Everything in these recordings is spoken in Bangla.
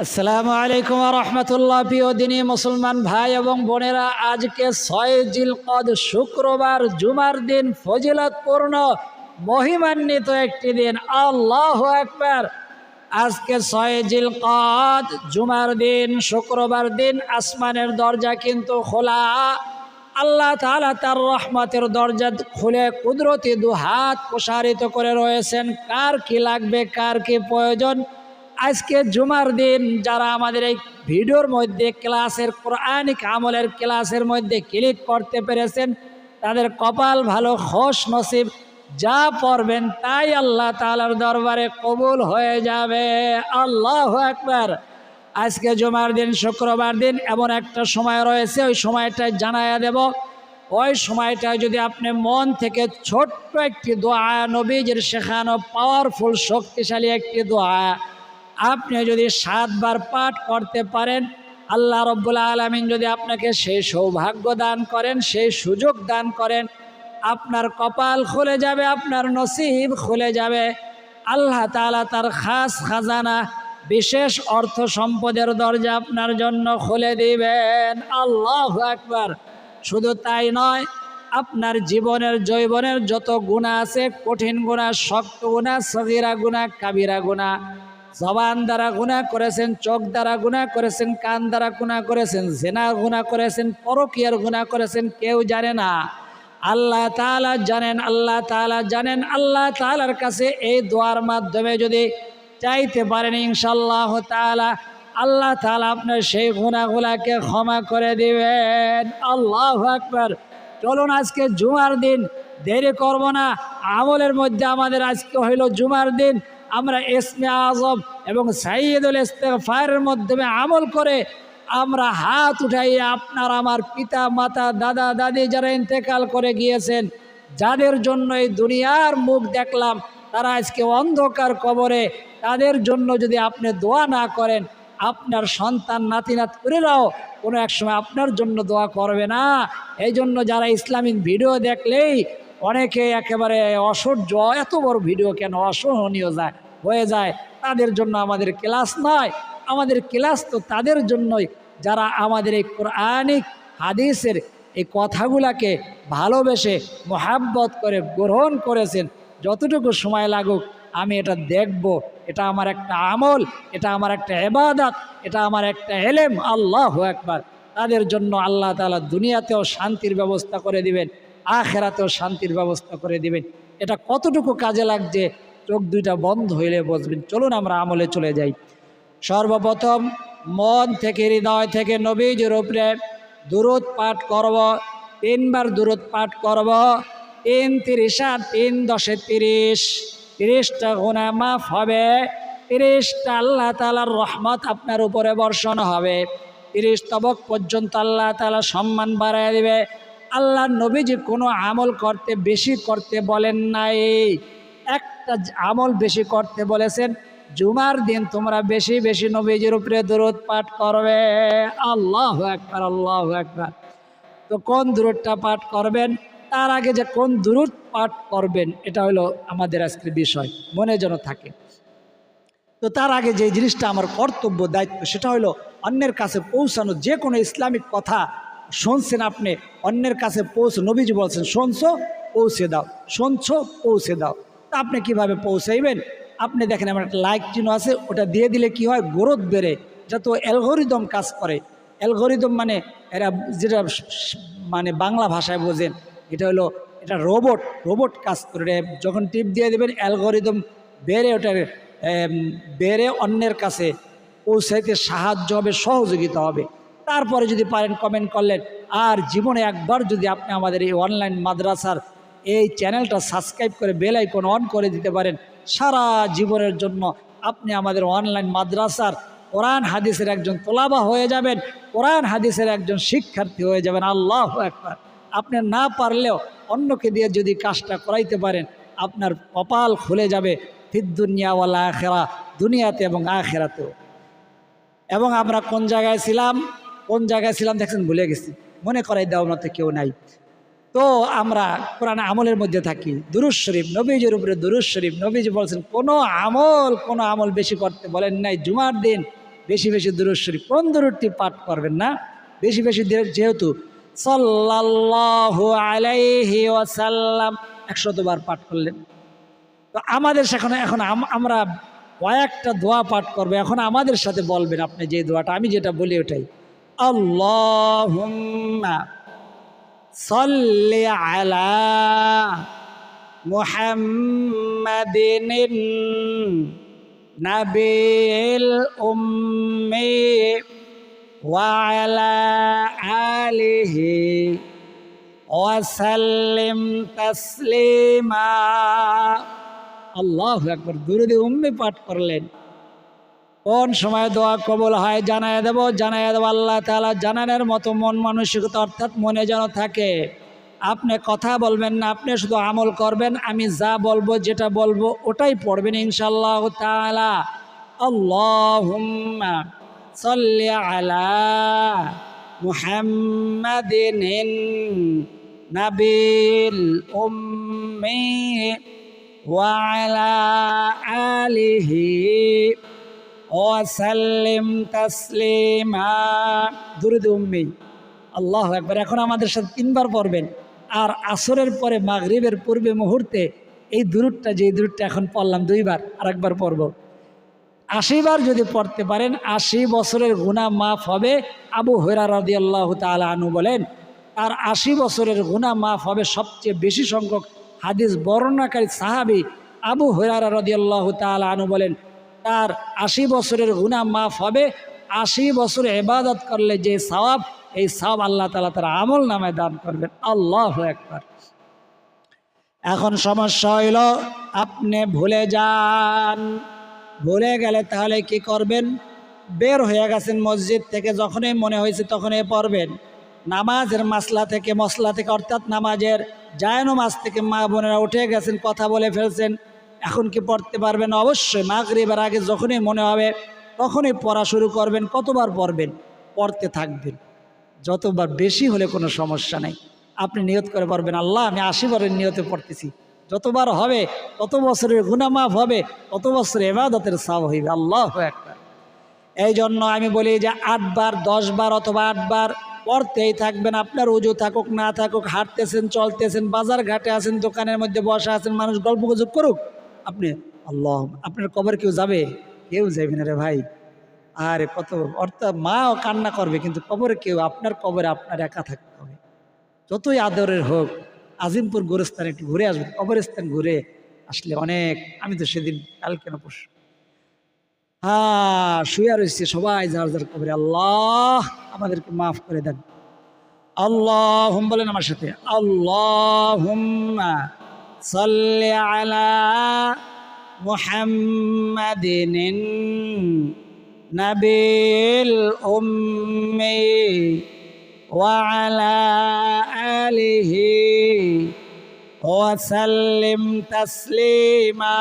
আসসালামু আলাইকুম ওয়া রাহমাতুল্লাহ। প্রিয় দিনী মুসলমান ভাই এবং বোনেরা, আজকে 6 জিলকদ শুক্রবার, জুমার দিন, ফজিলতপূর্ণ মহিমান্বিত একটি দিন। আল্লাহু আকবার। আজকে 6 জিলকদ, জুমার দিন, শুক্রবার দিন। আসমানের দরজা কিন্তু খোলা। আল্লাহ তাআলা তার রহমতের দরজা খুলে কুদরতি দুহাত প্রসারিত করে রয়েছেন। কার কি লাগবে, কার কি প্রয়োজন, আজকে জুমার দিন যারা আমাদের এই ভিডিওর মধ্যে ক্লাসের কোরআনিক আমলের ক্লাসের মধ্যে ক্লিক করতে পেরেছেন, তাদের কপাল ভালো, খোশ নসিব। যা পড়বেন তাই আল্লাহ তাআলার দরবারে কবুল হয়ে যাবে। আল্লাহু আকবার। আজকে জুমার দিন, শুক্রবার দিন, এমন একটা সময় রয়েছে, ওই সময়টায় জানায়া দেব। ওই সময়টায় যদি আপনি মন থেকে ছোট্ট একটি দোয়া, নবীজির শেখানো পাওয়ারফুল শক্তিশালী একটি দোয়া আপনি যদি 7 বার পাঠ করতে পারেন, আল্লাহ রব্বুল আলামিন যদি আপনাকে সেই সৌভাগ্য দান করেন, সেই সুযোগ দান করেন, আপনার কপাল খুলে যাবে, আপনার নসিব খুলে যাবে। আল্লাহ তাআলা তার খাস খাজানা, বিশেষ অর্থ সম্পদের দরজা আপনার জন্য খুলে দিবেন। আল্লাহু আকবার। শুধু তাই নয়, আপনার জীবনের যৌবনের যত গুনাহ আছে, কঠিন গুনাহ, শক্ত গুনাহ, সগীরা গুনাহ, কাবিরা গুনাহ, জবান দ্বারা গুনাহ করেছেন, চোখ দ্বারা গুনাহ করেছেন, কান দ্বারা গুনাহ করেছেন, জিনার গুনাহ করেছেন, পরকীয়ার গুনাহ করেছেন, কেউ জানে না, আল্লাহ তাআলা জানেন। আল্লাহ তাআলা জানেন। আল্লাহ তাআলার কাছে এই দোয়ার মাধ্যমে যদি চাইতে পারেন, ইনশাআল্লাহ তাআলা আল্লাহ তাআলা আপনার সেই গুনাহগুলাকে ক্ষমা করে দিবেন। আল্লাহু আকবার। চলুন, আজকে জুমার দিন, দেরি করব না। আমলের মধ্যে আমাদের আজকে হইল জুমার দিন। আমরা ইসমে আজম এবং সাইয়্যিদুল ইস্তিগফারের মাধ্যমে আমল করে আমরা হাত উঠাই। আপনার আমার পিতা মাতা, দাদা দাদি যারা ইন্তেকাল করে গিয়েছেন, যাদের জন্য এই দুনিয়ার মুখ দেখলাম, তারা আজকে অন্ধকার কবরে, তাদের জন্য যদি আপনি দোয়া না করেন, আপনার সন্তান নাতি নাতকুরেরাও কোনো এক সময় আপনার জন্য দোয়া করবে না। এই জন্য যারা ইসলামিক ভিডিও দেখলেই অনেকে একেবারে অসহ্য, এত বড় ভিডিও কেন অসহনীয় হয়ে যায়, তাদের জন্য আমাদের ক্লাস নয়। আমাদের ক্লাস তো তাদের জন্যই যারা আমাদের এই কোরআনিক হাদিসের এই কথাগুলাকে ভালোবেসে মোহাব্বত করে গ্রহণ করেছেন। যতটুকু সময় লাগুক আমি এটা দেখব, এটা আমার একটা আমল, এটা আমার একটা ইবাদত, এটা আমার একটা ইলম। আল্লাহু আকবার। তাদের জন্য আল্লাহ তাআলা দুনিয়াতেও শান্তির ব্যবস্থা করে দিবেন, আখিরাতেও শান্তির ব্যবস্থা করে দিবেন। এটা কতটুকু কাজে লাগছে, চোখ দুইটা বন্ধ হইলে বুঝবেন। চলুন আমরা আমলে চলে যাই। সর্বপ্রথম মন থেকে, হৃদয় থেকে নবীজির উপরে দুরূদ পাঠ করব। 3 বার দুরূদ পাঠ করব। 3 30 3 10 30, 30টা গুনাহ মাফ হবে। 30টা আল্লাহ তাআলার রহমত আপনার উপরে বর্ষণ হবে। 30 তবক পর্যন্ত আল্লাহ তাআলা সম্মান বাড়ায় দিবে। আল্লাহ নবীজি কোনো আমল করতে বেশি করতে বলেন নাই, একটা আমল বেশি করতে বলেছেন। জুমার দিন তোমরা বেশি বেশি নবীজির উপরে দুরূদ পাঠ করবে। আল্লাহু আকবার, আল্লাহু আকবার। তো কোন দুরূদটা পাঠ করবেন, তার আগে যে কোন দুরূদ পাঠ করবেন, এটা হলো আমাদের আজকের বিষয়, মনে যেন থাকে। তো তার আগে যে জিনিসটা আমার কর্তব্য, দায়িত্ব, সেটা হলো অন্যের কাছে পৌঁছানো। যে কোনো ইসলামিক কথা শুনছেন আপনি, অন্যের কাছে নবীজি বলছেন, শুনছো পৌঁছে দাও, শুনছো পৌঁছে দাও। তা আপনি কিভাবে পৌঁছাইবেন? আপনি দেখেন আমার একটা লাইক চিহ্ন আছে, ওটা দিয়ে দিলে কি হয়, গ্রোথ বেড়ে। এটা তো অ্যালগরিদম কাজ করে। অ্যালগরিদম মানে এরা যেটা মানে বাংলা ভাষায় বোঝেন, এটা হলো এটা রোবট কাজ করে। যখন টিপ দিয়ে দেবেন, অ্যালগরিদম বেড়ে, ওটা বেড়ে অন্যের কাছে পৌঁছাইতে সাহায্য হবে, সহযোগিতা হবে। তারপরে যদি পারেন কমেন্ট করলেন। আর জীবনে একবার যদি আপনি আমাদের এই অনলাইন মাদ্রাসার এই চ্যানেলটা সাবস্ক্রাইব করে বেল আইকন অন করে দিতে পারেন, সারা জীবনের জন্য আপনি আমাদের অনলাইন মাদ্রাসার কোরআন হাদিসের একজন তোলাবা হয়ে যাবেন, কোরআন হাদিসের একজন শিক্ষার্থী হয়ে যাবেন। আল্লাহু আকবার। আপনি না পারলেও অন্যকে দিয়ে যদি কাজটা করাইতে পারেন, আপনার কপাল খুলে যাবে ফিদ দুনিয়া ওয়াল আখিরা, দুনিয়াতে এবং আখিরাতেও। এবং আমরা কোন জায়গায় ছিলাম দেখছেন, ভুলে গেছি, মনে করাই দেওয়ার মতো কেউ নাই। তো আমরা কোরআন আমলের মধ্যে থাকি। দুরূদ শরীফ, নবীজির উপরে দুরূদ শরীফ। নবীজি বলছেন কোনো আমল বেশি করতে বলেন নাই। জুমার দিন বেশি বেশি দুরূদ শরীফ 15টি পাঠ করবেন না, বেশি বেশি যেহেতু সাল্লাল্লাহু আলাইহি ওয়াসাল্লাম 100 বার পাঠ করলেন। তো আমাদের সেখানে এখন আমরা কয়েকটা দোয়া পাঠ করবো। এখন আমাদের সাথে বলবেন আপনি যে দোয়াটা, আমি যেটা বলি ওটাই, আল্লাহুম্মা সাল্লি আলা মুহাম্মাদিন নাবিয়িল উম্মি ওয়া আলা আলিহি ওয়া সাল্লিম তাসলিমা। আল্লাহু আকবার। দুরূদে উম্মি পাঠ করলেন। কোন সময় দোয়া কবুল হয় জানায় দেব আল্লাহ তাআলা জানানোর মতো মন মানসিকতা, অর্থাৎ মনে যেন থাকে। আপনি কথা বলবেন না, আপনি শুধু আমল করবেন। আমি যা বলবো, যেটা বলবো ওটাই পড়বেন ইনশাআল্লাহ তাআলা। আল্লাহুম্মা সাল্লি আলা মুহাম্মাদিন নাবিয়িল উম্মি ওয়া আলা আলিহি ওয়া সাল্লিম তাসলিমা। দুরূদে উম্মি। আল্লাহু আকবার। এখন আমাদের সাথে 3 বার পড়বেন। আর আসরের পরে মাগরিবের পূর্বে মুহূর্তে এই দুরূদটা, যে দুরূদটা এখন পড়লাম 2 বার, আরেকবার পড়ব। 80 বার যদি পড়তে পারেন 80 বছরের গুনাহ মাফ হবে। আবু হুরায়রা রাদিয়াল্লাহু তাআলা আনহু বলেন, আর 80 বছরের গুনাহ মাফ হবে। সবচেয়ে বেশি সংখ্যক হাদিস বর্ণনাকারী সাহাবী আবু হুরায়রা রাদিয়াল্লাহু তাআলা আনহু বলেন, তার 80 বছরের গুনাহ মাফ হবে। 80 বছর ইবাদত করলে যে সওয়াব, এই সওয়াব আল্লাহ তাআলা তার আমল নামায় দান করবেন। আল্লাহু আকবার। এখন সমস্যা হইল আপনি ভুলে যান। ভুলে গেলে তাহলে কি করবেন? বের হয়ে গেছেন মসজিদ থেকে, যখনই মনে হয়েছে তখনই পড়বেন। নামাজের মশলা থেকে অর্থাৎ নামাজের জায়নামাজ থেকে মা বোনেরা উঠে গেছেন, কথা বলে ফেলছেন, এখন কি পড়তে পারবেন? অবশ্যই মাগরিবের আগে যখনই মনে হবে তখনই পড়া শুরু করবেন। কতবার পড়বেন? পড়তে থাকবেন। যতবার বেশি হলে কোনো সমস্যা নেই। আপনি নিয়ত করে পড়বেন, আল্লাহ আমি 80 বারের নিয়তে পড়তেছি। যতবার হবে তত বছরের গুনাহ মাফ হবে, তত বছরের ইবাদতের সওয়াব হইবে। আল্লাহু আকবার। এই জন্য আমি বলি যে 8 বার 10 বার অথবা 8 বার পড়তেই থাকবেন। আপনার ওযু থাকুক না থাকুক, হাঁটতেছেন, চলতেছেন, বাজার ঘাটে আছেন, দোকানের মধ্যে বসা আছেন, মানুষ গল্প গুজব করুক, আপনি আল্লাহ। আপনার কবর কেউ যাবে? কেউ যাবে না রে ভাই। আরে কত অর্থাৎ মাও কান্না করবে, কিন্তু কবরে কেউ, আপনার কবরে আপনার একা থাকতে হবে। যতই আদরের হোক, আজিমপুর গোরস্থান একটু ঘুরে আসবেন, কবরস্থান ঘুরে আসলে অনেক। আমি তো সেদিন কালকে না পরশু শুয়ে রয়েছে সবাই যার যার কবরে। আল্লাহ আমাদেরকে মাফ করে দেন। আল্লাহুম বলেন আমার সাথে, আল্লাহুম্মা সাল্লি আলা মুহাম্মাদিন নাবিয়িল উম্মি ওয়া আলা আলিহি ওয়া সাল্লিম তাসলিমা।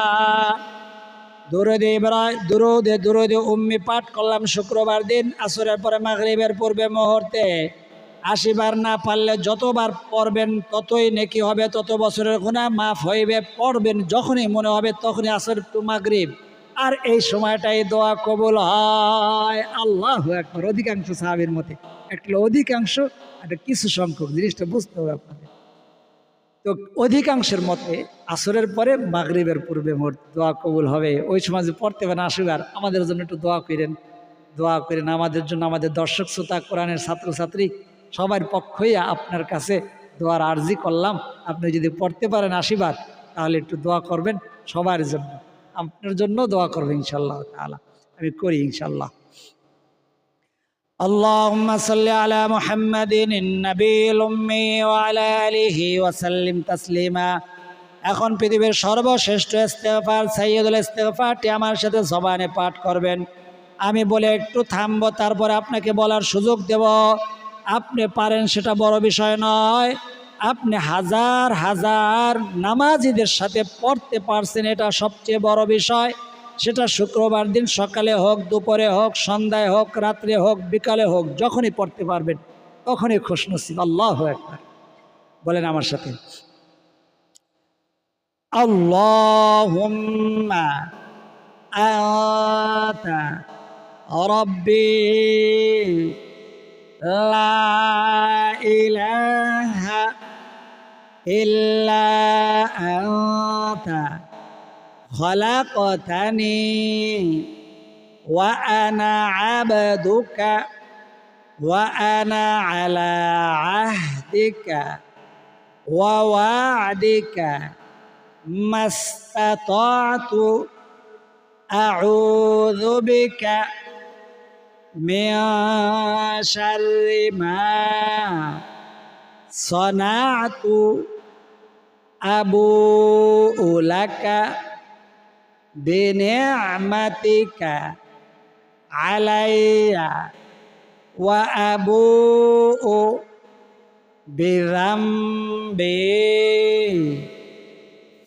দুরূদে উম্মি পাঠ করলাম শুক্রবার দিন আসরের পরে মাগরিবের পূর্বে মুহূর্তে। 80 বার না পারলে যতবার পড়বেন ততই নেকি হবে, তত বছরের গুনাহ মাফ হইবে। পড়বেন যখনই মনে হবে তখনই, আসর টু মাগরিব। আর এই সময়টাই দোয়া কবুল হয়। আল্লাহু আকবার। অধিকাংশ সাহাবীর মতে, একটা অধিকাংশ, একটা কিছু সংখ্যক, জিনিসটা বুঝতে হবে আপনাদের। তো অধিকাংশের মতে আসরের পরে মাগরিবের পূর্বে দোয়া কবুল হবে। ওই সময় যে পড়তে পারেন 80 বার, আমাদের জন্য একটু দোয়া করেন। আমাদের জন্য, আমাদের দর্শক শ্রোতা, কোরআনের ছাত্রছাত্রী সবার পক্ষই আপনার কাছে দোয়ার আর্জি করলাম। আপনি যদি পড়তে পারেন 80 বার, তাহলে একটু দোয়া করবেন সবার জন্য। আপনার জন্য দোয়া করবেন ইনশাআল্লাহ তাআলা। আমি করি ইনশাআল্লাহ। اللهم صل على محمد النبي الأمي وعلى آله وسلم تسليما। এখন পৃথিবীর সর্বশ্রেষ্ঠ ইস্তেগফার, সাইয়্যিদুল ইস্তেগফারটি আমার সাথে জবানে পাঠ করবেন। আমি বলে একটু থামবো, তারপরে আপনাকে বলার সুযোগ দেব। আপনি পারেন সেটা বড় বিষয় নয়, আপনি হাজার হাজার নামাজিদের সাথে পড়তে পারছেন, এটা সবচেয়ে বড় বিষয়। সেটা শুক্রবার দিন সকালে হোক, দুপুরে হোক, সন্ধ্যায় হোক, রাত্রে হোক, বিকালে হোক, যখনই পড়তে পারবেন তখনই খুশনসিব। আল্লাহু আকবার। বলেন আমার সাথে, আল্লাহুম্মা আতা ربي لا إله إلا أنت خلقتني وأنا عبدك وأنا على عهدك ووعدك ما استطعت أعوذ بك من شر ما صنعت أبوء لك بنعمتك علي وأبوء بذنبي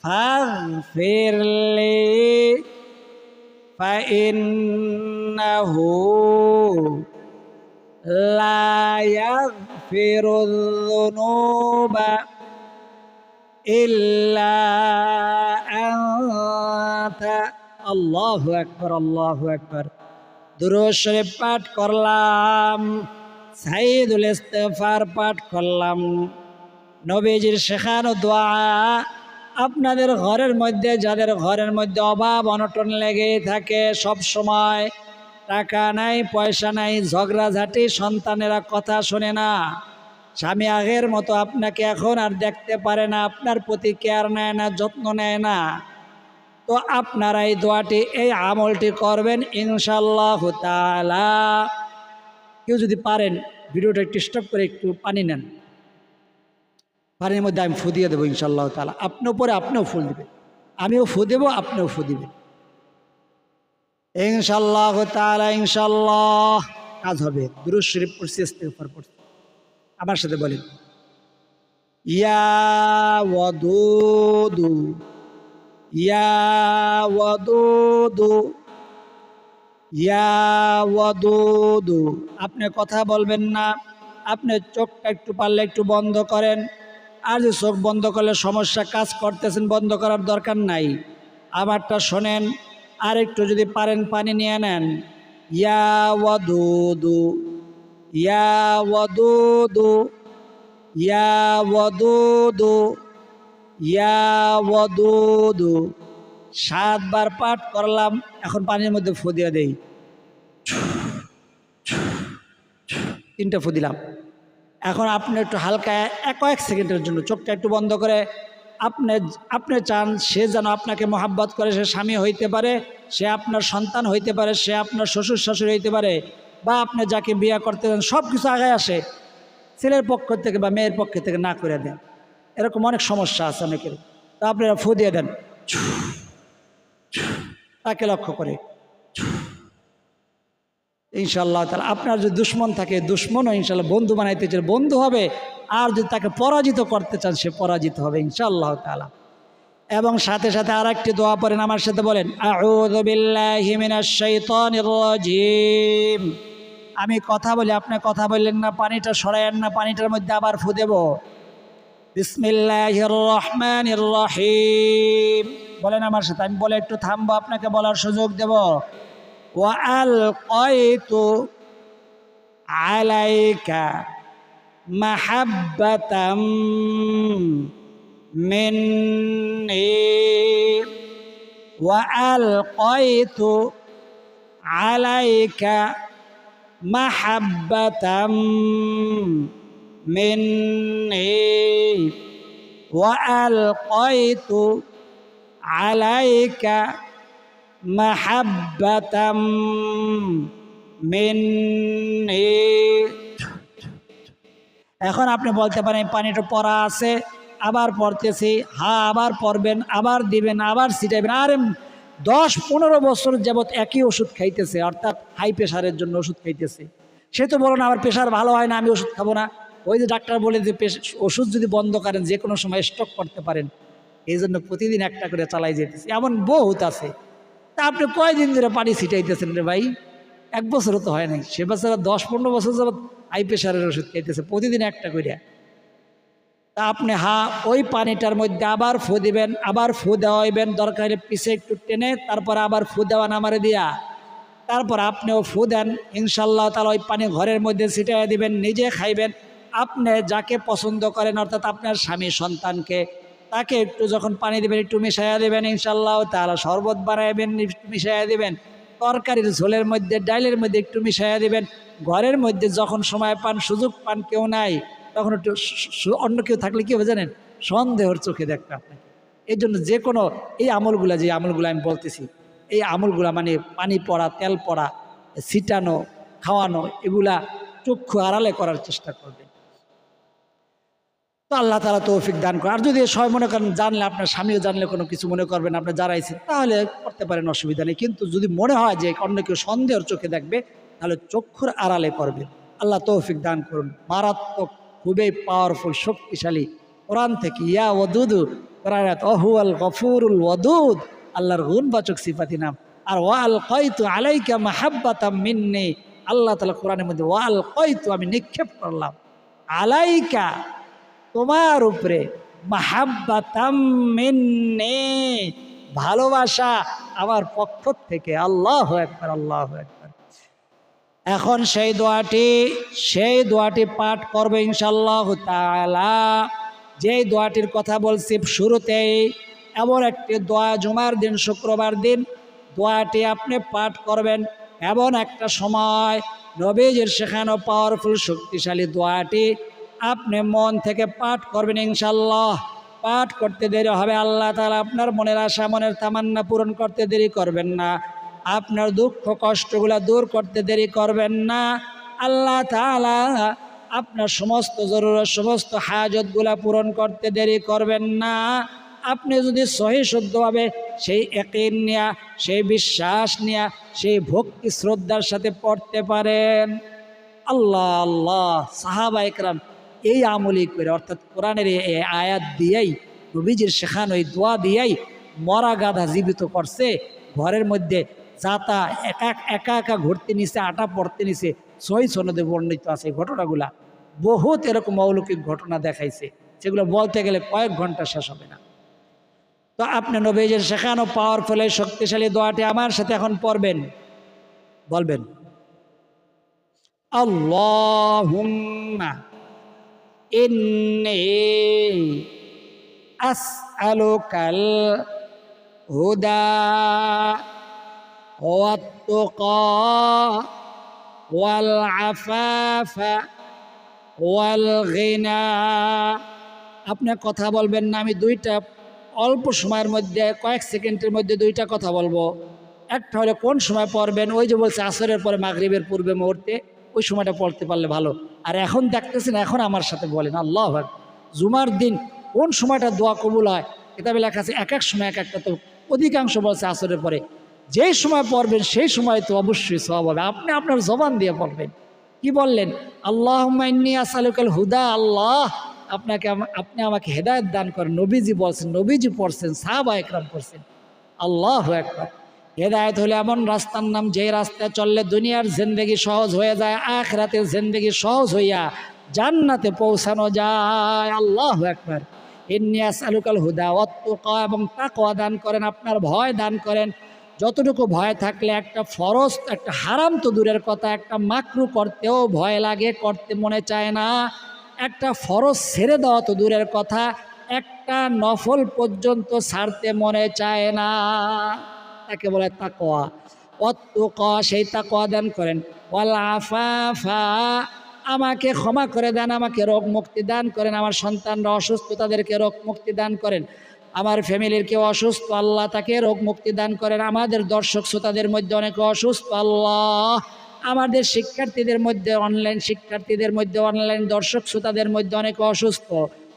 فاغفر لي فإنه لا يغفر الذنوب إلا أنت الله أكبر الله أكبر দুরূদ শরীফ পাঠ করলাম সাইয়্যিদুল ইস্তিগফার পাঠ করলাম নবীজির শেখানো দোয়া আপনাদের ঘরের মধ্যে যাদের ঘরের মধ্যে অভাব অনটন লেগে থাকে সব সময় টাকা নাই পয়সা নাই ঝগড়াঝাটি সন্তানেরা কথা শোনে না স্বামী আগের মতো আপনাকে এখন আর দেখতে পারে না আপনার প্রতি কেয়ার নেয় না যত্ন নেয় না তো আপনারা এই দোয়াটি এই আমলটি করবেন ইনশাআল্লাহ তাআলা কেউ যদি পারেন ভিডিওটা একটু স্টপ করে একটু পানি নেন পানির মধ্যে আমি ফু দিয়ে দেবো ইনশাআল্লাহ তাআলা আপনিও পরে আপনিও ফুল দিবেন আমিও ফু দেবো আপনিও ফু দিবেন ইনশাআল্লাহ তাআলা ইনশাআল্লাহ কাজ হবে দুরূদ শরীফ পড়ছি ইস্তিগফার পড়ছি আমার সাথে বলেন ইয়া ওয়াদুদু ইয়া ওয়াদুদু ইয়া ওয়াদুদু আপনি কথা বলবেন না আপনি চোখটা একটু পারলে একটু বন্ধ করেন আর যে চোখ বন্ধ করলে সমস্যা কাজ করতেছেন বন্ধ করার দরকার নাই আমারটা শোনেন আর একটু যদি পারেন পানি নিয়ে নেন ইয়া ওয়াদুদু ইয়া ওয়াদুদু ইয়া ওয়াদুদু ইয়া ওয়াদুদু 7 বার পাঠ করলাম এখন পানির মধ্যে ফু দিয়ে দেই 3টা ফু দিলাম এখন আপনি একটু হালকা কয়েক সেকেন্ডের জন্য চোখটা একটু বন্ধ করে আপনি চান সে যেন আপনাকে মহাব্বত করে সে স্বামী হইতে পারে সে আপনার সন্তান হইতে পারে সে আপনার শ্বশুর শাশুড়ি হইতে পারে বা আপনি যাকে বিয়ে করতে চান সব কিছু আগে আসে ছেলের পক্ষ থেকে বা মেয়ের পক্ষ থেকে না করে দেন এরকম অনেক সমস্যা আছে অনেকের তা আপনারা ফু দিয়ে দেন তাকে লক্ষ্য করে ইনশাআল্লাহ তাআলা আপনার যদি দুশ্মন থাকে দুশ্মনও ইনশাআল্লাহ বন্ধু বানাইতে চান বন্ধু হবে আর যদি তাকে পরাজিত করতে চান সে পরাজিত হবে ইনশাআল্লাহ তাআলা এবং সাথে সাথে আরেকটি দোয়া পড়েন আমার সাথে বলেন আউযু বিল্লাহি মিনাশ শাইতানির রাজীম আমি কথা বলি আপনি কথা বললেন না পানিটা সরায়েন না পানিটার মধ্যে আবার ফু দেব বিসমিল্লাহির রহমানির রহিম বলেন আমার সাথে আমি বলে একটু থামবো আপনাকে বলার সুযোগ দেব ওয়া আলকাইতু আলাইকা মাহাব্বাতাম মিন্নি ওয়া আলকাইতু আলাইকা মাহাব্বাতাম মিন্নি ওয়া আলকাইতু আলাইকা মাহাব্বাতাম মিন্নি এখন আপনি বলতে পারেন পানিটা পড়া আছে আবার পড়তেছি হ্যাঁ আবার পড়বেন আবার দিবেন আবার ছিটাইবেন আর 10-15 বছর যাবৎ একই ওষুধ খাইতেছে অর্থাৎ হাই প্রেশারের জন্য ওষুধ খাইতেছে সে তো বলো না আমার প্রেশার ভালো হয় না আমি ওষুধ খাবো না ওই যে ডাক্তার বলে যে ওষুধ যদি বন্ধ করেন যে কোনো সময় স্টক করতে পারেন এই জন্য প্রতিদিন একটা করে চালাই যেতেছে এমন বহুত আছে তা আপনি কয়দিন ধরে পানি ছিটাইতেছেন রে ভাই 1 বছরও তো হয় নাই সে বাচ্চারা 10-15 বছর যাবৎ হাই প্রেশারের ওষুধ খাইতেছে প্রতিদিন একটা করে তা আপনি ওই পানিটার মধ্যে আবার ফু দিবেন আবার ফু দেওয়াইবেন দরকারে পিছে একটু টেনে তারপর আবার ফু দেওয়া নামারে দিয়া তারপর আপনিও ফু দেন, ইনশাআল্লাহ তাআলা ওই পানি ঘরের মধ্যে ছিটিয়ে দিবেন, নিজে খাইবেন। আপনি যাকে পছন্দ করেন অর্থাৎ আপনার স্বামী সন্তানকে, তাকে একটু যখন পানি দেবেন একটু মিশাইয়া দেবেন, ইনশাআল্লাহ তাআলা শরবত বানাইবেন, একটু মিশাইয়া দেবেন। তরকারির ঝোলের মধ্যে ডাইলের মধ্যে একটু মিশাইয়া দেবেন। ঘরের মধ্যে যখন সময় পান, সুযোগ পান, কেউ নাই, তখন একটু অন্য কেউ থাকলে কি হবে জানেন, সন্দেহর চোখে দেখবে আপনাকে। এই জন্য যে কোনো এই আমলগুলা, যে আমলগুলো আমি বলতেছি, এই আমলগুলা মানে পানি পড়া, তেল পড়া, ছিটানো, খাওয়ানো, এগুলা চক্ষু আড়ালে করার চেষ্টা করবেন। তো আল্লাহ তাআলা তৌফিক দান করে। আর যদি সবাই মনে করেন জানলে, আপনার স্বামীও জানলে কোনো কিছু মনে করবেন আপনি জানাইছেন, তাহলে করতে পারেন, অসুবিধা নেই। কিন্তু যদি মনে হয় যে অন্য কেউ সন্দেহের চোখে দেখবে, তাহলে চক্ষুর আড়ালে করবেন। আল্লাহ তৌফিক দান করুন। মারাত্মক, খুবই পাওয়ারফুল, শক্তিশালী কোরআন থেকে ইয়া ওয়াদুদু, কোরআনাত অহুয়াল গফুরুল ওয়াদুদ, আল্লাহর গুণবাচক সিফাতি নাম। আর ওয়াল কয়তু আলাইকা মাহাব্বাতাম মিন্নি, আল্লাহ তাআলা কোরআনের মধ্যে ওয়াল কয়তু, আমি নিক্ষেপ করলাম, আলাইকা, তোমার উপরে, মাহাব্বাতাম মিন্নি, ভালোবাসা আমার পক্ষ থেকে। আল্লাহু আকবার, আল্লাহু আকবার। এখন সেই দোয়াটি পাঠ করবে ইনশাআল্লাহ তাআলা। যেই দোয়াটির কথা বলছি শুরুতেই, এমন একটি দোয়া, জুমার দিন, শুক্রবার দিন দোয়াটি আপনি পাঠ করবেন। এমন একটা সময় নবীজির শেখানো পাওয়ারফুল শক্তিশালী দোয়াটি আপনি মন থেকে পাঠ করবেন ইনশাআল্লাহ। পাঠ করতে দেরি হবে, আল্লাহ তাআলা আপনার মনের আশা, মনের তামান্না পূরণ করতে দেরি করবেন না। আপনার দুঃখ কষ্টগুলা দূর করতে দেরি করবেন না। আল্লাহ তাআলা আপনার সমস্ত জরুরত, সমস্ত হাজতগুলা পূরণ করতে দেরি করবেন না। আপনি যদি সহি শুদ্ধভাবে সেই ইয়াকিন নিয়া, সেই বিশ্বাস নিয়া, সেই ভক্তি শ্রদ্ধার সাথে পড়তে পারেন। আল্লাহ আল্লাহ, সাহাবা ইকরাম এই আমলি করে, অর্থাৎ কোরআনের এই আয়াত দিয়েই, নবীজির শেখানো এই দোয়া দিয়েই মরা গাধা জীবিত করছে। ঘরের মধ্যে যাতা একা একা ঘুরতে নিছে, আটা পড়তে নিছে, সহি সনদে বর্ণিত আছে এই ঘটনাগুলা। বহুত এরকম অলৌকিক ঘটনা দেখাইছে, সেগুলো বলতে গেলে কয়েক ঘন্টা শেষ হবে না। তো আপনি নবীজির শেখানো পাওয়ারফুল এই শক্তিশালী দোয়াটি আমার সাথে এখন পড়বেন। বলবেন আল্লাহুম্মা ইন্নী আসআলুকাল হুদা ওয়াত-তুকা ওয়াল আফাফা ওয়াল গিনা। আপনি কথা বলবেন না, আমি দুইটা অল্প সময়ের মধ্যে, কয়েক সেকেন্ডের মধ্যে দুইটা কথা বলবো। একটা হলে কোন সময় পড়বেন, ওই যে বলছে আসরের পরে, মাগরিবের পূর্বে মুহূর্তে, ওই সময়টা পড়তে পারলে ভালো। আর এখন দেখতেছেন, এখন আমার সাথে বলেন আল্লাহু আকবার। জুমার দিন কোন সময়টা দোয়া কবুল হয়, কিতাবে লেখা আছে এক এক সময় এক একটা, তো অধিকাংশ বলছে আসরের পরে। যেই সময় পড়বেন সেই সময় তো অবশ্যই সওয়াব হবে। আপনি আপনার জবান দিয়ে পড়বেন। কি বললেন? আল্লাহুম্মা ইন্নী আসআলুকাল হুদা, আল্লাহ আপনি আমাকে হেদায়েত দান করেন। নবীজি বলছেন, নবীজি পড়ছেন, সাহাবা ইকরাম পড়ছেন। আল্লাহু আকবার। হেদায়েত হলে এমন রাস্তার নাম, যে রাস্তায় চললে দুনিয়ার জিন্দেগি সহজ হয়ে যায়, আখিরাতের জিন্দেগি সহজ হইয়া জান্নাতে পৌঁছানো যায়। আল্লাহু আকবার। ইন্নী আসআলুকাল হুদা ওয়াত-তুকা, এবং তাকওয়া দান করেন, আপনার ভয় দান করেন। যতটুকু ভয় থাকলে, একটা ফরজ, একটা হারাম তো দূরের কথা, একটা মাকরু করতেও ভয় লাগে, করতে মনে চায় না। একটা ফরজ ছেড়ে দেওয়া তো দূরের কথা, একটা নফল পর্যন্ত ছাড়তে মনে চায় না। তাকে বলে তাকওয়া। ওয়াত-তুকা, সেই তাকওয়া দান করেন। ওয়াল আফাফা, আমাকে ক্ষমা করে দেন, আমাকে রোগ মুক্তি দান করেন। আমার সন্তানরা অসুস্থ, তাদেরকে রোগ মুক্তি দান করেন। আমার ফ্যামিলির কেউ অসুস্থ, আল্লাহ তাকে রোগ মুক্তি দান করেন। আমাদের দর্শক শ্রোতাদের মধ্যে অনেকে অসুস্থ, আল্লাহ আমাদের শিক্ষার্থীদের মধ্যে, অনলাইন শিক্ষার্থীদের মধ্যে, অনলাইন দর্শক শ্রোতাদের মধ্যে অনেকে অসুস্থ,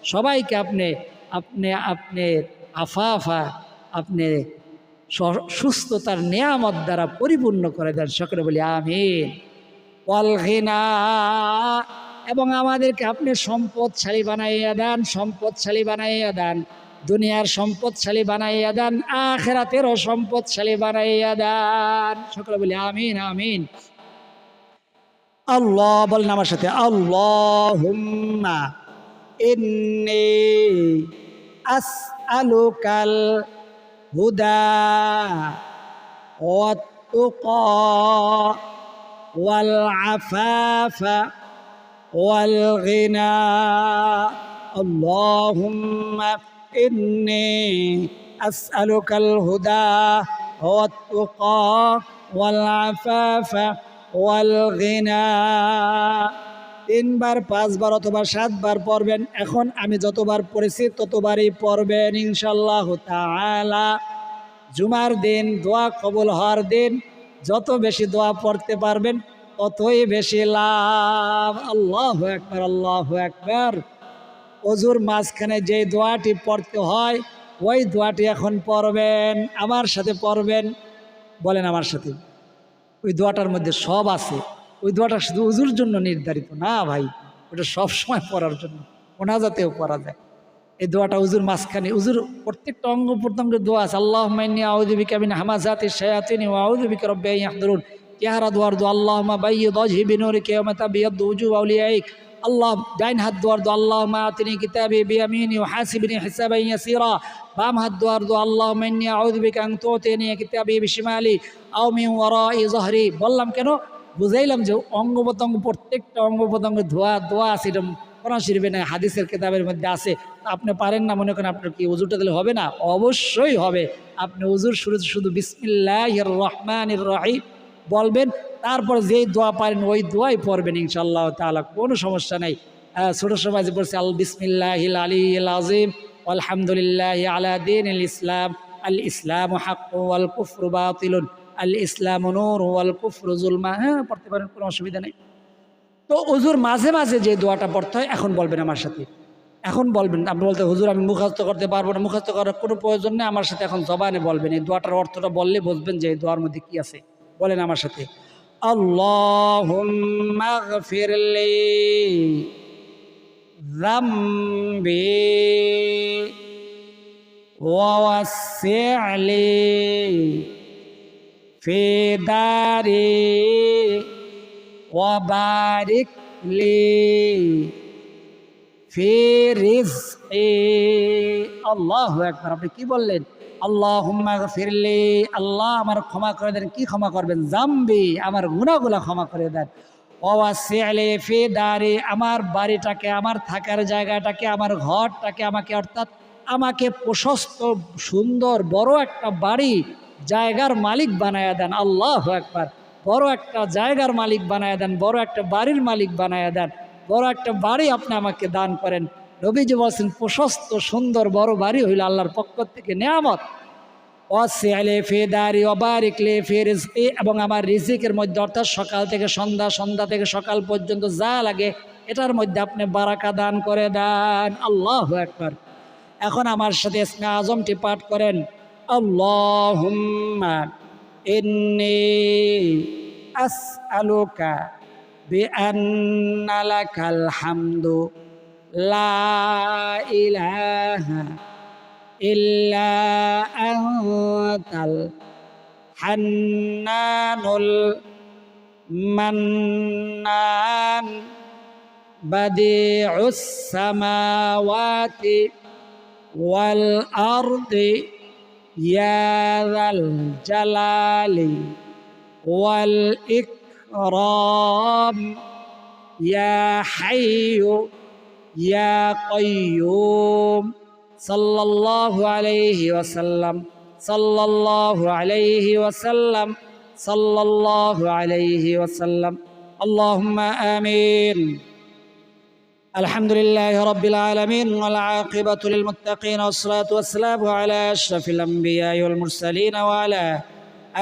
সবাইকে আপনি আপনি আপনি আফাফা, আপনি সুস্থতার নিয়ামত দ্বারা পরিপূর্ণ করে দেন। সকলে বলি আমিন। ওয়াল গিনা, এবং আমাদেরকে আপনি সম্পদশালী বানাইয়া দেন, সম্পদশালী বানাইয়া দেন। দুনিয়ার সম্পদশালী বানাইয়া দেন, আখিরাতেরও সম্পদশালী বানাইয়া দেন। সকলে বলি আমিন আমিন। আল্লাহ বলেন আমার সাথে, আল্লাহুম্মা ইন্নী আসআলুকাল হুদা والتقى والعفاف والغنى اللهم إني أسألك الهدى والتقى والعفاف والغنى 3 বার 5 বার অথবা 7 বার পড়বেন। এখন আমি যতবার পড়েছি ততবারই পড়বেন ইনশাআল্লাহ তাআলা। জুমার দিন দোয়া কবুল হওয়ার দিন, যত বেশি দোয়া পড়তে পারবেন ততই বেশি লাভ। আল্লাহু আকবার, আল্লাহু আকবার। ওযুর মাঝখানে যে দোয়াটি পড়তে হয় ওই দোয়াটি এখন পড়বেন, আমার সাথে পড়বেন। বলেন আমার সাথে। ওই দোয়াটার মধ্যে সব আছে। ওই দোয়াটা শুধু ওযুর জন্য নির্ধারিত না ভাই, ওটা সব সময় পড়ার জন্য, মোনাজাতেও পড়া যায়। এই দোয়াটা ওযুর মাঝখানে, ওযুর প্রত্যেকটা অঙ্গ প্রত্যঙ্গের দোয়া আছে। আল্লাহুম্মা ইন্নী আউযু বিকা মিন হামাযাতিশ শায়াতিনি ওয়া আউযু বিকা রাব্বি আন ইয়াহদুরুন। চেহারা দোয়ার দোয়া আল্লাহুম্মা বায়্যিদ ওয়াজহি বিনুরিকা ইয়াওমা তাবিয়াদ্দু ওজুহু আউলিয়াইক। আল্লাহ ডাইন হাত দোয়ার দোয়া আল্লাহুম্মা আতিনি কিতাবি বিয়ামিনি ওয়া হাসিবনি হিসাবান ইয়াসীরা। বাম হাত দোয়ার দোয়া আল্লাহুম্মা ইন্নী আউযু বিকা আন তু'তিনি কিতাবি বিশিমালি আও মিন ওয়ারাই যহরি। বললাম কেন? বুঝাইলাম যে অঙ্গ প্রত্যঙ্গ, প্রত্যেকটা অঙ্গ প্রত্যঙ্গের দোয়া আছে। এটা কোরআন শরীফে না, হাদিসের কিতাবের মধ্যে আছে। আপনি পারেন না মনে করেন, আপনার কি ওযুটা দিলে হবে না? অবশ্যই হবে। আপনি ওযুর শুধু বিসমিল্লাহির রহমানির রহিম বলবেন, তারপর যেই দোয়া পারেন ওই দোয়াই পড়বেন ইনশাআল্লাহ তাআলা, কোনো সমস্যা নাই। ছোট সময় যে পড়ছে আল বিসমিল্লাহিল আলিয়্যিল আযীম আলহামদুলিল্লাহি আলা দীনিল ইসলাম আল ইসলামু হাক্কুন ওয়াল কুফরু বাতিলুন আল ইসলামু নূর ওয়াল কুফরু যুলমা। হ্যাঁ, পড়তে পারেন, কোনো অসুবিধা নেই। তো ওযুর মাঝে মাঝে যে দোয়াটা পড়তে হয় এখন বলবেন আমার সাথে। এখন বলবেন, আপনি বলতে হুজুর আমি মুখস্থ করতে পারবো না, মুখস্থ করার কোনো প্রয়োজন নেই, আমার সাথে এখন জবানে বলবেন। এই দোয়াটার অর্থটা বললে বুঝবেন যে এই দোয়ার মধ্যে কি আছে। বলেন আমার সাথে, আল্লাহুম্মা গফিরলি যামবি ওয়া ওয়াসসি'লি ফি দারি ওয়াবারিক লি ফি রিজকি। আল্লাহু আকবার। আপনি কি বললেন? আল্লাহুম্মা গফিরলি, আল্লাহ আমার ক্ষমা করে দেন। কি ক্ষমা করবেন? জামবি, আমার গুনাহগুলো ক্ষমা করে দেন। ওয়াসি'লি ফি দারি, আমার বাড়িটাকে, আমার থাকার জায়গাটাকে, আমার ঘরটাকে, আমাকে অর্থাৎ আমাকে প্রশস্ত সুন্দর বড় একটা বাড়ি জায়গার মালিক বানায়া দেন। আল্লাহু আকবার। বড় একটা জায়গার মালিক বানায়া দেন, বড় একটা বাড়ির মালিক বানায়া দেন, বড় একটা বাড়ি আপনি আমাকে দান করেন। নবীজি বলছেন প্রশস্ত সুন্দর বড় বাড়ি হইল আল্লাহর পক্ষ থেকে নেয়ামত। ওয়াসি'লি ফি দারি ওয়া বারিক লি ফি রিজকি, এবং আমার রিজিকের মধ্যে অর্থাৎ সকাল থেকে সন্ধ্যা, সন্ধ্যা থেকে সকাল পর্যন্ত যা লাগে এটার মধ্যে আপনি বারাকা দান করে দেন। আল্লাহু আকবার। এখন আমার সাথে ইসমে আজমটি পাঠ করেন। আল্লাহুম্মা ইন্নী আসআলুকা বিআন্না লাকাল হামদু লা ইলাহা ইল্লা আনতাল হান্নানুল মান্নান বাদিউস সামাওয়াতি ওয়াল আরদি ইয়া যাল জালালি ওয়াল ইকরাম ইয়া হাইয়্যু ইয়া কাইয়্যুম সাল্লাল্লাহু আলাইহি ওয়াসাল্লাম, সাল্লাল্লাহু আলাইহি ওয়াসাল্লাম, সাল্লাল্লাহু আলাইহি ওয়াসাল্লাম। আল্লাহুম্মা আমিন। আলহামদুলিল্লাহি রাব্বিল আলামিন ওয়াল আকিবাতু লিল মুত্তাকিন ওয়াসসালাতু ওয়াসসালামু আলা আশরাফিল আমবিয়াই ওয়াল মুরসালিন ওয়া আলা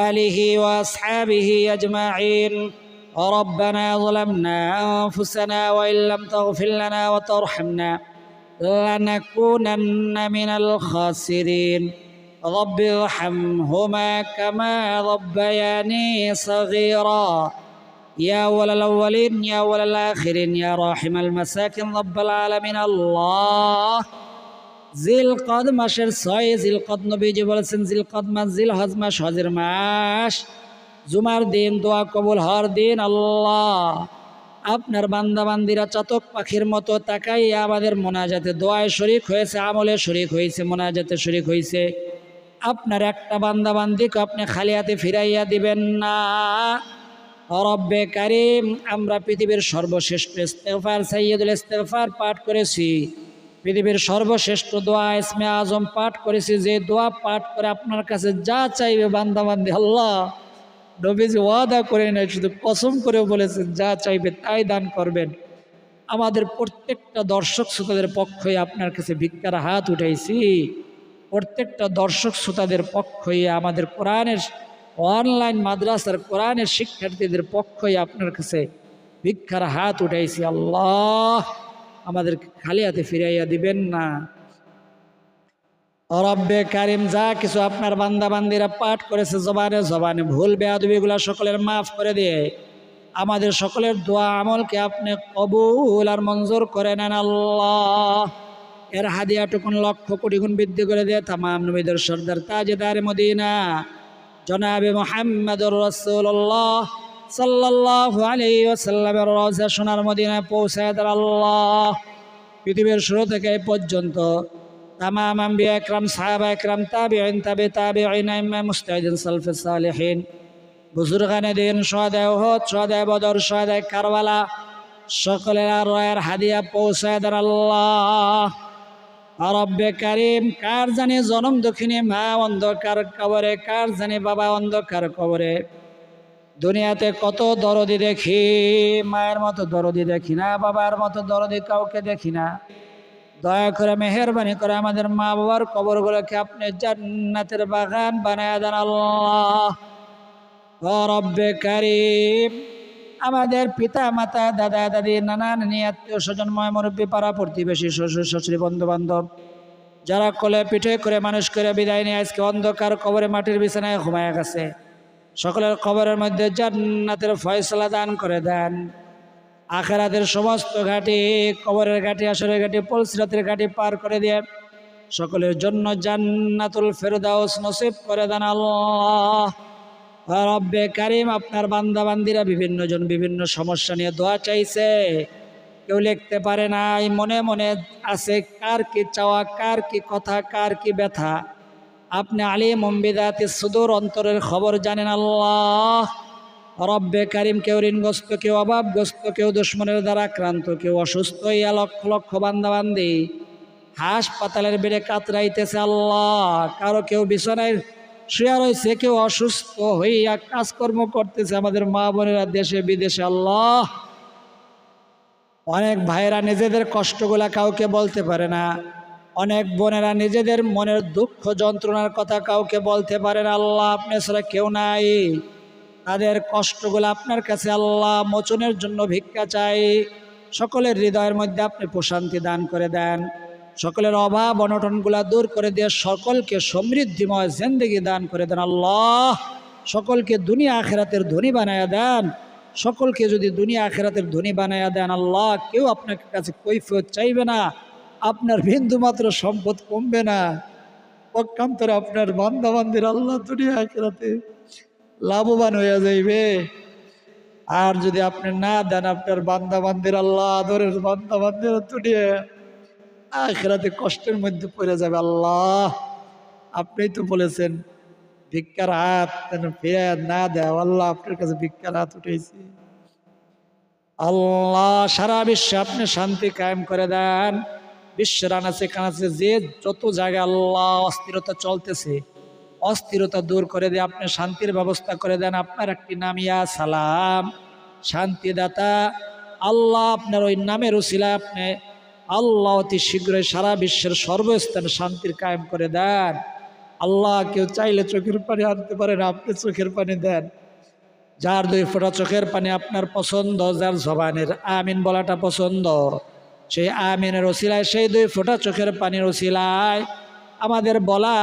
আলিহি ওয়া আসহাবিহি আজমাইন। ربنا ظلمنا أنفسنا وإن لم تغفر لنا وترحمنا لنكونن من الخاسرين. رب ارحمهما كما ربياني صغيرا يا أول الأولين يا أول الآخرين يا راحم المساكين رب العالمين. الله জিলকদ মাসের 6 জিলকদ নবীজি বলেছেন জিলকদ মাস জিলহজ মাস হজের মাস, জুমার দিন, দোয়া কবুল হওয়ার দিন। আল্লাহ আপনার বান্দা বান্দিরা চাতক পাখির মতো তাকাই আমাদের মোনাজাতে দোয়ায় শরীক হয়েছে, আমলে শরীক হয়েছে, মোনাজাতে শরীক হয়েছে। আপনার একটা বান্দা বান্দিকে আপনি খালি হাতে ফিরাইয়া দিবেন না। রব্বে কারিম, আমরা পৃথিবীর সর্বশ্রেষ্ঠ ইস্তেগফার সাইয়্যিদুল ইস্তেগফার পাঠ করেছি, পৃথিবীর সর্বশ্রেষ্ঠ দোয়া ইসমে আজম পাঠ করেছি, যে দোয়া পাঠ করে আপনার কাছে যা চাইবে বান্দা বান্দি আল্লাহ নবীজি ওয়াদা করে নাই, শুধু কসম করে বলেছেন যা চাইবে তাই দান করবেন। আমাদের প্রত্যেকটা দর্শক শ্রোতাদের পক্ষে আপনার কাছে ভিক্ষার হাত উঠাইছি, প্রত্যেকটা দর্শক শ্রোতাদের পক্ষে আমাদের কোরআনের অনলাইন মাদ্রাসার কোরআনের শিক্ষার্থীদের পক্ষে আপনার কাছে ভিক্ষার হাত উঠাইছি। আল্লাহ আমাদেরকে খালি হাতে ফিরাইয়া দিবেন না। রব্বে কারিম, যা কিছু আপনার বান্দা বান্দিরা পাঠ করেছে জবানে জবানে ভুল বেয়াদবিগুলা সকলের মাফ করে দিয়ে আমাদের সকলের দোয়া আমলকে আপনি কবুল আর মঞ্জুর করে নেন। আল্লাহ এর হাদিয়াটুকুন লক্ষ কোটি গুণ বৃদ্ধি করে দিয়ে তামাম নবীদের সর্দার তাজদার মদিনা জনাবে মুহাম্মদুর রাসূলুল্লাহ সাল্লাল্লাহু আলাইহি ওয়াসাল্লামের রওজা সোনার মদিনায় পৌঁছায় দেন। আল্লাহ পৃথিবীর শুরু থেকে এই পর্যন্ত তামাম আম্বিয়া একরাম, সাহাবা একরাম, তাবিঈন, তাবে তাবিঈন, আইম্মা মুজতাহিদিন, সালফে সালেহিন, বুজুর্গানে দিন, শুহাদায়ে উহুদ, শুহাদায়ে বদর, শুহাদায়ে কারবালা সকলের রয়ের হাদিয়া পৌঁছায় দেন। আল্লাহ রব্বে কারিম, কার জানি জনম দক্ষিণে মা অন্ধকার কবরে, কার জানি বাবা অন্ধকার কবরে। দুনিয়াতে কত দরদি দেখি, মায়ের মতো দরদি দেখি না, বাবার মতো দরদি কাউকে দেখি না। দয়া করে মেহেরবানি করে আমাদের মা বাবার কবরগুলোকে আপনি জান্নাতের বাগান বানায় দেন। আল্লাহ রব্বে কারিম, আমাদের পিতা মাতা, দাদা দাদি, নানা নানি, আত্মীয় স্বজন, ময় মুরব্বী, পাড়া প্রতিবেশী, শ্বশুর শাশুড়ি, বন্ধু বান্ধব, যারা কোলে পিঠে করে মানুষ করে বিদায় নিয়ে আজকে অন্ধকার কবরে মাটির বিছানায় ঘুমায় গেছে, সকলের কবরের মধ্যে জান্নাতের ফয়সালা দান করে দেন। আখিরাতের সমস্ত ঘাটি, কবরের ঘাটি, আসরের ঘাটি, পুলসিরাতের ঘাটি পার করে দিয়ে সকলের জন্য জান্নাতুল ফেরদাউস নসিব করে দেন। আল্লাহ রব্বে কারিম, আপনার বান্দা বান্দিরা বিভিন্ন জন বিভিন্ন সমস্যা নিয়ে দোয়া চাইছে, কেউ লিখতে পারে নাই, মনে মনে আছে কার কি চাওয়া, কার কি কথা, কার কি ব্যথা। আপনি আলিমুম বিযাতি সুদূর, অন্তরের খবর জানেন। আল্লাহ রব্বে কারিম, কেউ ঋণগ্রস্ত, কেউ অভাবগ্রস্ত, কেউ দুশ্মনের দ্বারা আক্রান্ত, কেউ অসুস্থ, ইয়া লক্ষ লক্ষ বান্দা বান্দি হাসপাতালের বেডে কাতরাইতেছে। আল্লাহ কারো কেউ বিছানায় শুয়ে রয়েছে, কেউ অসুস্থ হইয়া কাজকর্ম করতেছে, আমাদের মা বোনেরা দেশে বিদেশে। আল্লাহ অনেক ভাইয়েরা নিজেদের কষ্টগুলা কাউকে বলতে পারে না, অনেক বোনেরা নিজেদের মনের দুঃখ যন্ত্রণার কথা কাউকে বলতে পারে না। আল্লাহ আপনি ছাড়া কেউ নাই, তাদের কষ্টগুলো আপনার কাছে আল্লাহ মোচনের জন্য ভিক্ষা চাই। সকলের হৃদয়ের মধ্যে আপনি প্রশান্তি দান করে দেন, সকলের অভাব অনটনগুলা দূর করে দিয়ে সকলকে সমৃদ্ধিময় জিন্দেগি দান করে দেন। আল্লাহ সকলকে দুনিয়া আখিরাতের ধনী বানায়া দেন, সকলকে যদি দুনিয়া আখিরাতের ধনী বানায়া দেন আল্লাহ, কেউ আপনার কাছে কৈফিয়ত চাইবে না, আপনার বিন্দু মাত্র সম্পদ কমবে না, পক্ষান্তরে আপনার বান্দা বান্দির আল্লাহ দুনিয়া আখিরাতে লাভবান হয়ে যাইবে। আর যদি আপনি না দেন, আপনার বান্দা বান্দির আল্লাহ আদরের বান্দা বান্দির দুনিয়া আখিরাতে কষ্টের মধ্যে পড়ে যাবে। আল্লাহ আপনি তো বলেছেন ভিক্ষার হাত ফিরে না দেয়। আল্লাহ আপনার কাছে ভিক্ষার হাত উঠেছি। আল্লাহ সারা বিশ্বে আপনি শান্তি কায়েম করে দেন। বিশ্বের আনাচে কানাচে যে যত জায়গায় আল্লাহ অস্থিরতা চলতেছে, অস্থিরতা দূর করে দিয়ে আপনি শান্তির ব্যবস্থা করে দেন। আপনার একটি নাম ইয়া সালাম, শান্তিদাতা। আল্লাহ আপনার ওই নামের উসিলা আপনি আল্লাহ অতি শীঘ্রই সারা বিশ্বের সর্বস্থানে শান্তির কায়েম করে দেন। আল্লাহ কেউ চাইলে চোখের পানি আনতে পারে না, আপনি চোখের পানি দেন। যার 2 ফোঁটা চোখের পানি আপনার পছন্দ, যার জবানের আমিন বলাটা পছন্দ, সেই আমিনের ওসিলায়, সেই 2 ফোঁটা চোখের পানির ওসিলায় আমাদের বলা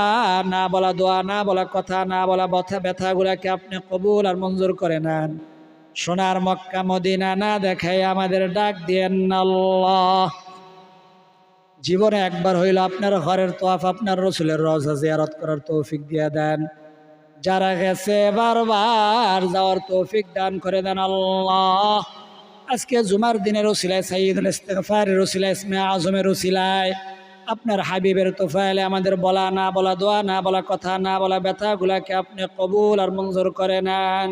না বলা দোয়া, না বলা কথা, না বলা ব্যথাগুলাকে আপনি কবুল আর মঞ্জুর করে নেন। সোনার মক্কা মদিনা না দেখাই আমাদের ডাক দিয়েন আল্লাহ। জীবনে একবার হইল আপনার ঘরের তোয়াফ, আপনার রসুলের রওজা জিয়ারত করার তৌফিক দিয়ে দেন। যারা গেছে বারবার যাওয়ার তৌফিক দান করে দেন আল্লাহ। আজকে জুমার দিনের ওসিলায়, সাইয়্যিদুল ইস্তিগফারের ওসিলায়, ইসমে আজমের ওসিলায় আপনার হাবিবের তোফায়েলে আমাদের বলা না বলা, দোয়া না বলা, কথা না বলা ব্যথাগুলাকে আপনি কবুল আর মঞ্জুর করে নেন।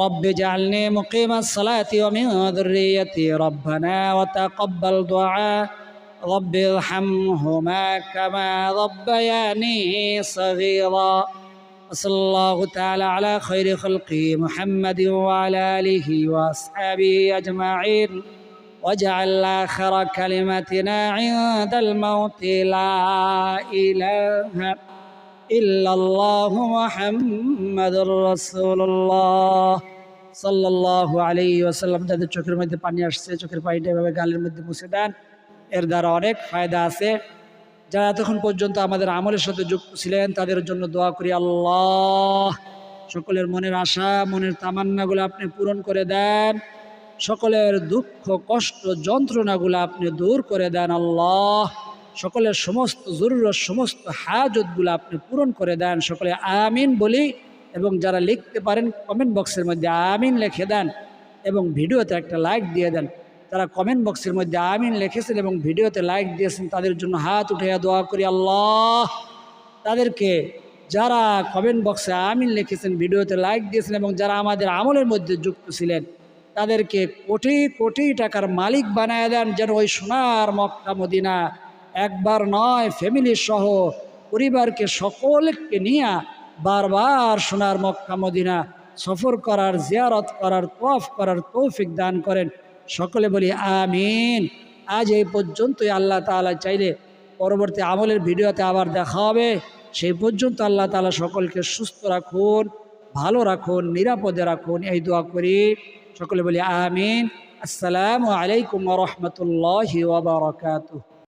رب اجعلني مقيم الصلاة ومن ذريتي ربنا وتقبل دعاء رب ارحمهما كما ربياني صغيرا. وصلى الله تعالى على خير خلقه محمد وعلى آله وأصحابه أجمعين. واجعل آخر كلمتنا عند الموت لا إله إلا الله محمد رسول الله صلى الله عليه وسلم. যাদের চোখের মধ্যে পানি আসছে, চোখের পানিটা এভাবে গালের মধ্যে মুছে দেন, এর দ্বারা অনেক ফায়দা আছে। যারা এতক্ষণ পর্যন্ত আমাদের আমলের সাথে যুক্ত ছিলেন তাদের জন্য দোয়া করি, আল্লাহ সকলের মনের আশা, মনের তামান্নাগুলো আপনি পূরণ করে দেন, সকলের দুঃখ কষ্ট যন্ত্রণাগুলো আপনি দূর করে দেন। আল্লাহ সকলের সমস্ত জরুরত, সমস্ত হাজতগুলো আপনি পূরণ করে দেন। সকলে আমিন বলি, এবং যারা লিখতে পারেন কমেন্ট বক্সের মধ্যে আমিন লিখে দেন এবং ভিডিওতে একটা লাইক দিয়ে দেন। তারা কমেন্ট বক্সের মধ্যে আমিন লিখেছেন এবং ভিডিওতে লাইক দিয়েছেন তাদের জন্য হাত উঠাইয়া দোয়া করি, আল্লাহ তাদেরকে, যারা কমেন্ট বক্সে আমিন লিখেছেন, ভিডিওতে লাইক দিয়েছেন এবং যারা আমাদের আমলের মধ্যে যুক্ত ছিলেন তাদেরকে কোটি কোটি টাকার মালিক বানায় দেন, যেন ওই সোনার মক্কা মদিনা একবার নয় ফ্যামিলি সহ পরিবারকে সকলকে নিয়ে বারবার সোনার মক্কা মদিনা সফর করার, জিয়ারত করার, তওয়াফ করার তৌফিক দান করেন। সকলে বলি আমিন। আজ এই পর্যন্তই। আল্লাহ তাআলা চাইলে পরবর্তী আমলের ভিডিওতে আবার দেখা হবে। সেই পর্যন্ত আল্লাহ তাআলা সকলকে সুস্থ রাখুন, ভালো রাখুন, নিরাপদে রাখুন, এই দোয়া করি। সকলে বলি আমিন। আসসালামু আলাইকুম ওয়া রাহমাতুল্লাহি ওয়া বারাকাতুহু।